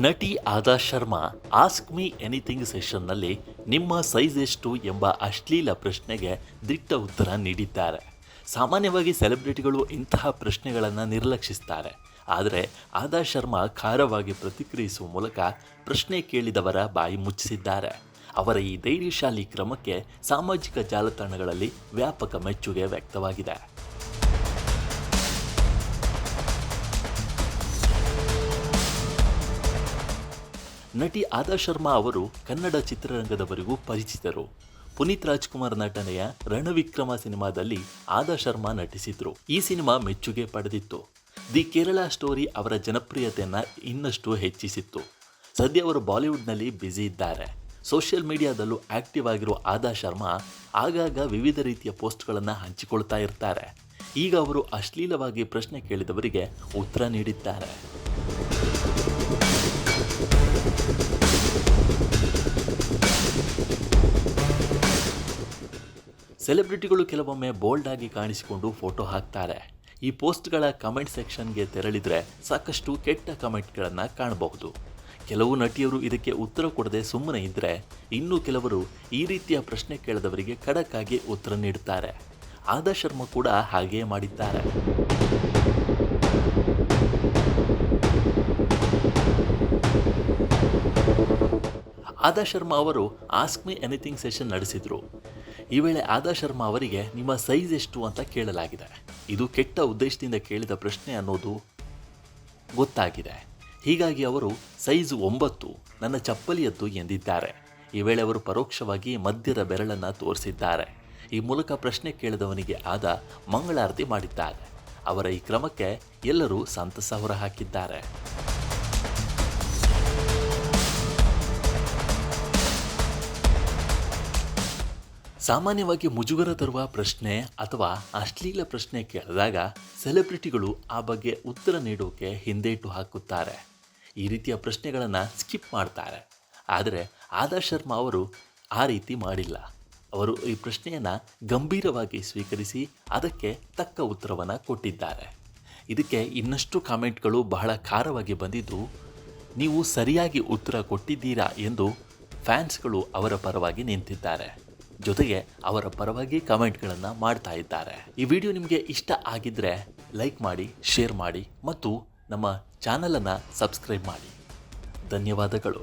ನಟಿ ಆದಾ Sharma ask me anything ಸೆಷನ್ನಲ್ಲಿ ನಿಮ್ಮ size ಎಷ್ಟು ಎಂಬ ಅಶ್ಲೀಲ ಪ್ರಶ್ನೆಗೆ ದಿಟ್ಟ ಉತ್ತರ ನೀಡಿದ್ದಾರೆ. ಸಾಮಾನ್ಯವಾಗಿ ಸೆಲೆಬ್ರಿಟಿಗಳು ಇಂತಹ ಪ್ರಶ್ನೆಗಳನ್ನು ನಿರ್ಲಕ್ಷಿಸ್ತಾರೆ. ಆದರೆ ಆದಾ ಶರ್ಮಾ ಖಾರವಾಗಿ ಪ್ರತಿಕ್ರಿಯಿಸುವ ಮೂಲಕ ಪ್ರಶ್ನೆ ಕೇಳಿದವರ ಬಾಯಿ ಮುಚ್ಚಿಸಿದ್ದಾರೆ. ಅವರ ಈ ಧೈರ್ಯಶಾಲಿ ಕ್ರಮಕ್ಕೆ ಸಾಮಾಜಿಕ ಜಾಲತಾಣಗಳಲ್ಲಿ ವ್ಯಾಪಕ ಮೆಚ್ಚುಗೆ ವ್ಯಕ್ತವಾಗಿದೆ. ನಟಿ ಆದಾ ಶರ್ಮಾ ಅವರು ಕನ್ನಡ ಚಿತ್ರರಂಗದವರಿಗೂ ಪರಿಚಿತರು. ಪುನೀತ್ ರಾಜ್ಕುಮಾರ್ ನಟನೆಯ ರಣವಿಕ್ರಮ ಸಿನಿಮಾದಲ್ಲಿ ಆದಾ ಶರ್ಮಾ ನಟಿಸಿದ್ರು. ಈ ಸಿನಿಮಾ ಮೆಚ್ಚುಗೆ ಪಡೆದಿತ್ತು. ದಿ ಕೇರಳ ಸ್ಟೋರಿ ಅವರ ಜನಪ್ರಿಯತೆಯನ್ನು ಇನ್ನಷ್ಟು ಹೆಚ್ಚಿಸಿತ್ತು. ಸದ್ಯ ಅವರು ಬಾಲಿವುಡ್ನಲ್ಲಿ ಬ್ಯುಸಿ ಇದ್ದಾರೆ. ಸೋಷಿಯಲ್ ಮೀಡಿಯಾದಲ್ಲೂ ಆಕ್ಟಿವ್ ಆಗಿರುವ ಆದಾ ಶರ್ಮಾ ಆಗಾಗ ವಿವಿಧ ರೀತಿಯ ಪೋಸ್ಟ್ಗಳನ್ನು ಹಂಚಿಕೊಳ್ತಾ ಇರ್ತಾರೆ. ಈಗ ಅವರು ಅಶ್ಲೀಲವಾಗಿ ಪ್ರಶ್ನೆ ಕೇಳಿದವರಿಗೆ ಉತ್ತರ ನೀಡಿದ್ದಾರೆ. ಸೆಲೆಬ್ರಿಟಿಗಳು ಕೆಲವೊಮ್ಮೆ ಬೋಲ್ಡ್ ಆಗಿ ಕಾಣಿಸಿಕೊಂಡು ಫೋಟೋ ಹಾಕ್ತಾರೆ. ಈ ಪೋಸ್ಟ್ಗಳ ಕಮೆಂಟ್ ಸೆಕ್ಷನ್ಗೆ ತೆರಳಿದರೆ ಸಾಕಷ್ಟು ಕೆಟ್ಟ ಕಮೆಂಟ್ಗಳನ್ನು ಕಾಣಬಹುದು. ಕೆಲವು ನಟಿಯರು ಇದಕ್ಕೆ ಉತ್ತರ ಕೊಡದೆ ಸುಮ್ಮನೆ ಇದ್ದರೆ, ಇನ್ನು ಕೆಲವರು ಈ ರೀತಿಯ ಪ್ರಶ್ನೆ ಕೇಳಿದವರಿಗೆ ಖಡಕ್ ಆಗಿ ಉತ್ತರ ನೀಡುತ್ತಾರೆ. ಆದಾ ಶರ್ಮಾ ಕೂಡ ಹಾಗೆಯೇ ಮಾಡಿದ್ದಾರೆ. ಆದಾ ಶರ್ಮಾ ಅವರು ಆಸ್ಕ್ ಮೀ ಎನಿಥಿಂಗ್ ಸೆಷನ್ ನಡೆಸಿದರು. ಈ ವೇಳೆ ಆದಾ ಶರ್ಮಾ ಅವರಿಗೆ ನಿಮ್ಮ ಸೈಜ್ ಎಷ್ಟು ಅಂತ ಕೇಳಲಾಗಿದೆ. ಇದು ಕೆಟ್ಟ ಉದ್ದೇಶದಿಂದ ಕೇಳಿದ ಪ್ರಶ್ನೆ ಅನ್ನೋದು ಗೊತ್ತಾಗಿದೆ. ಹೀಗಾಗಿ ಅವರು ಸೈಜ್ 9 ನನ್ನ ಚಪ್ಪಲಿಯದ್ದು ಎಂದಿದ್ದಾರೆ. ಈ ವೇಳೆ ಅವರು ಪರೋಕ್ಷವಾಗಿ ಮಧ್ಯದ ಬೆರಳನ್ನು ತೋರಿಸಿದ್ದಾರೆ. ಈ ಮೂಲಕ ಪ್ರಶ್ನೆ ಕೇಳಿದವನಿಗೆ ಆದಾ ಮಂಗಳಾರತಿ ಮಾಡಿದ್ದಾರೆ. ಅವರ ಈ ಕ್ರಮಕ್ಕೆ ಎಲ್ಲರೂ ಸಂತಸ ಹೊರಹಾಕಿದ್ದಾರೆ. ಸಾಮಾನ್ಯವಾಗಿ ಮುಜುಗರ ತರುವ ಪ್ರಶ್ನೆ ಅಥವಾ ಅಶ್ಲೀಲ ಪ್ರಶ್ನೆ ಕೇಳಿದಾಗ ಸೆಲೆಬ್ರಿಟಿಗಳು ಆ ಬಗ್ಗೆ ಉತ್ತರ ನೀಡೋಕೆ ಹಿಂದೇಟು ಹಾಕುತ್ತಾರೆ. ಈ ರೀತಿಯ ಪ್ರಶ್ನೆಗಳನ್ನು ಸ್ಕಿಪ್ ಮಾಡ್ತಾರೆ. ಆದರೆ ಆದಾ ಶರ್ಮಾ ಅವರು ಆ ರೀತಿ ಮಾಡಿಲ್ಲ. ಅವರು ಈ ಪ್ರಶ್ನೆಯನ್ನು ಗಂಭೀರವಾಗಿ ಸ್ವೀಕರಿಸಿ ಅದಕ್ಕೆ ತಕ್ಕ ಉತ್ತರವನ್ನು ಕೊಟ್ಟಿದ್ದಾರೆ. ಇದಕ್ಕೆ ಇನ್ನಷ್ಟು ಕಾಮೆಂಟ್ಗಳು ಬಹಳ ಖಾರವಾಗಿ ಬಂದಿದ್ದು, ನೀವು ಸರಿಯಾಗಿ ಉತ್ತರ ಕೊಟ್ಟಿದ್ದೀರಾ ಎಂದು ಫ್ಯಾನ್ಸ್ಗಳು ಅವರ ಪರವಾಗಿ ನಿಂತಿದ್ದಾರೆ. ಜೊತೆಗೆ ಅವರ ಪರವಾಗಿ ಕಮೆಂಟ್ಗಳನ್ನು ಮಾಡ್ತಾ ಇದ್ದಾರೆ. ಈ ವಿಡಿಯೋ ನಿಮಗೆ ಇಷ್ಟ ಆಗಿದ್ದರೆ ಲೈಕ್ ಮಾಡಿ, ಶೇರ್ ಮಾಡಿ ಮತ್ತು ನಮ್ಮ ಚಾನಲನ್ನು ಸಬ್ಸ್ಕ್ರೈಬ್ ಮಾಡಿ. ಧನ್ಯವಾದಗಳು.